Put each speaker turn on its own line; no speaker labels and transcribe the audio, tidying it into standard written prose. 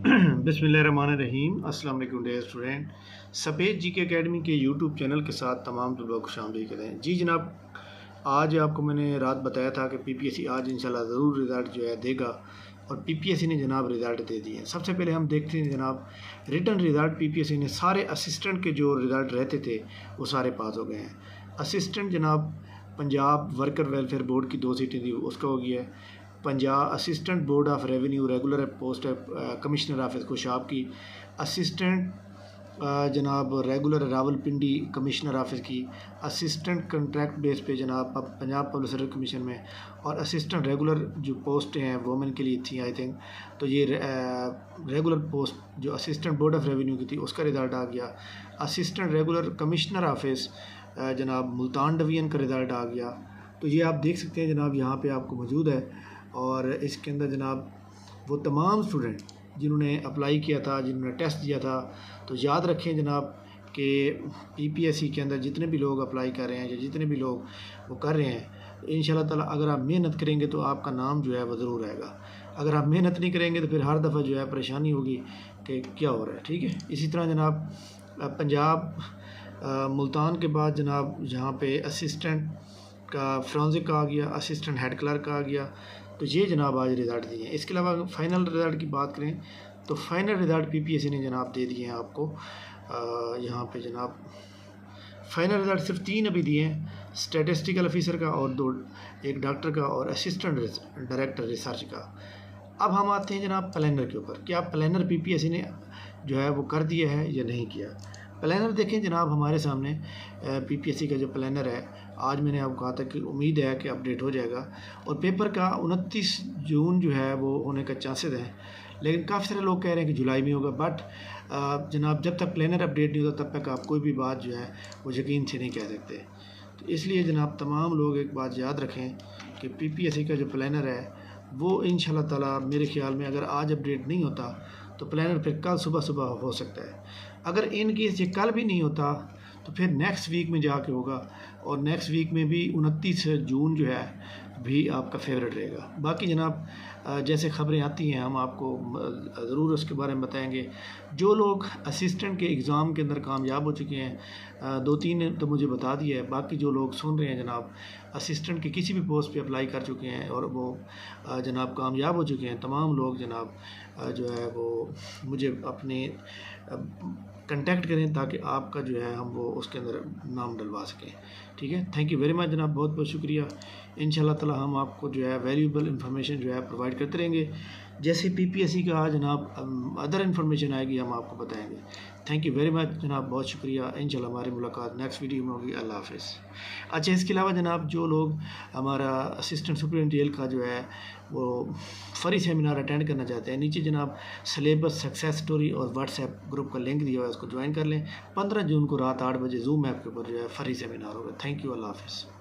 बिस्मिल्लाहिर्रहमानिर्रहीम। अस्सलाम वालेकुम डियर स्टूडेंट। सफ़ेद जी के अकेडमी के यूट्यूब चैनल के साथ तमाम तलबा को खुशामदीद कहते हैं। जी जनाब, आज आपको मैंने रात बताया था कि पीपीएससी आज इंशाल्लाह ज़रूर रिज़ल्ट जो है देगा, और पीपीएससी ने जनाब रिज़ल्ट दे दिए हैं। सबसे पहले हम देखते हैं जनाब रिटन रिज़ल्ट। पीपीएससी ने सारे असिस्टेंट के जो रिज़ल्ट रहते थे वो सारे पास हो गए हैं। असिस्टेंट जनाब पंजाब वर्कर वेलफेयर बोर्ड की 2 सीटें थी, उसका हो गया है। Punjab assistant board of revenue regular post commissioner office कोशाब की। असिस्टेंट जनाब रेगुलर रावलपिंडी कमिश्नर ऑफिस की। असिस्टेंट कंट्रैक्ट बेस पे जनाब पंजाब पब्लिक सर्विस कमीशन में। और असिस्टेंट रेगुलर जो पोस्ट हैं वोमेन के लिए थी आई थिंक, तो ये रेगुलर पोस्ट जो असिस्टेंट बोर्ड ऑफ रेवेन्यू की थी उसका रिज़ल्ट आ गया। असिस्टेंट रेगुलर कमिश्नर ऑफिस जनाब मुल्तान डिवीज़न का रिज़ल्ट आ गया। तो ये आप देख सकते हैं जनाब, यहाँ पे आपको मौजूद है। और इसके अंदर जनाब वो तमाम स्टूडेंट जिन्होंने अप्लाई किया था, जिन्होंने टेस्ट दिया था, तो याद रखें जनाब कि पीपीएससी के अंदर जितने भी लोग अप्लाई कर रहे हैं या जितने भी लोग वो कर रहे हैं, इंशाल्लाह ताला अगर आप मेहनत करेंगे तो आपका नाम जो है वो ज़रूर आएगा। अगर आप मेहनत नहीं करेंगे तो फिर हर दफ़ा जो है परेशानी होगी कि क्या हो रहा है। ठीक है, इसी तरह जनाब पंजाब मुल्तान के बाद जनाब यहाँ पे असिस्टेंट का फ्रांसिक का आ गया, असिस्टेंट हेड क्लर्क का आ गया। तो ये जनाब आज रिज़ल्ट दिए हैं। इसके अलावा फ़ाइनल रिज़ल्ट की बात करें तो फ़ाइनल रिज़ल्ट पीपीएससी ने जनाब दे दिए हैं आपको। यहाँ पे जनाब फ़ाइनल रिज़ल्ट सिर्फ 3 अभी दिए हैं, स्टैटिस्टिकल ऑफिसर का और 2, एक डॉक्टर का और असिस्टेंट डायरेक्टर रिसर्च का। अब हम आते हैं जनाब प्लानर के ऊपर। क्या प्लानर पीपीएससी ने जो है वो कर दिया है या नहीं किया। प्लानर देखें जनाब, हमारे सामने पीपीएससी का जो प्लानर है, आज मैंने आपको कहा था कि उम्मीद है कि अपडेट हो जाएगा और पेपर का 29 जून जो है वो होने का चांसेस हैं, लेकिन काफ़ी सारे लोग कह रहे हैं कि जुलाई में होगा। बट जनाब जब तक प्लानर अपडेट नहीं होता तब तक आप कोई भी बात जो है वो यकीन से नहीं कह सकते। तो इसलिए जनाब तमाम लोग एक बात याद रखें कि पीपीएससी का जो प्लानर है वो इंशाल्लाह ताला मेरे ख्याल में अगर आज अपडेट नहीं होता तो प्लानर फिर कल सुबह सुबह हो सकता है। अगर इन केस ये कल भी नहीं होता तो फिर नेक्स्ट वीक में जाके होगा, और नेक्स्ट वीक में भी 29 जून जो है भी आपका फेवरेट रहेगा। बाकी जनाब जैसे ख़बरें आती हैं हम आपको ज़रूर उसके बारे में बताएंगे। जो लोग असिस्टेंट के एग्ज़ाम के अंदर कामयाब हो चुके हैं, 2-3 ने तो मुझे बता दिया है, बाकी जो लोग सुन रहे हैं जनाब असिस्टेंट के किसी भी पोस्ट पे अप्लाई कर चुके हैं और वो जनाब कामयाब हो चुके हैं, तमाम लोग जनाब जो है वो मुझे अपने कंटेक्ट करें ताकि आपका जो है हम वो उसके अंदर नाम डलवा सकें। ठीक है, थैंक यू वेरी मच जनाब, बहुत बहुत शुक्रिया। इंशाल्लाह ताला हम आपको जो है वैल्यूएबल इंफॉर्मेशन जो है प्रोवाइड करते रहेंगे। जैसे पीपीएससी का जनाब अदर इन्फॉर्मेशन आएगी हम आपको बताएंगे। थैंक यू वेरी मच जनाब, बहुत शुक्रिया। इंशाल्लाह हमारी मुलाकात नेक्स्ट वीडियो में होगी। अल्लाह हाफ़िज़। अच्छा, इसके अलावा जनाब जो लोग हमारा असिस्टेंट सुपरिटेंडेंट का जो है वो फ्री सेमिनार अटेंड करना चाहते हैं, नीचे जनाब सिलेबस सक्सेस स्टोरी और व्हाट्सएप ग्रुप का लिंक दिया हुआ है, उसको ज्वाइन कर लें। 15 जून को रात 8 बजे जूम ऐप के ऊपर जो है फ्री सेमिनार होगा। थैंक यू, अल्लाह हाफ़िज़।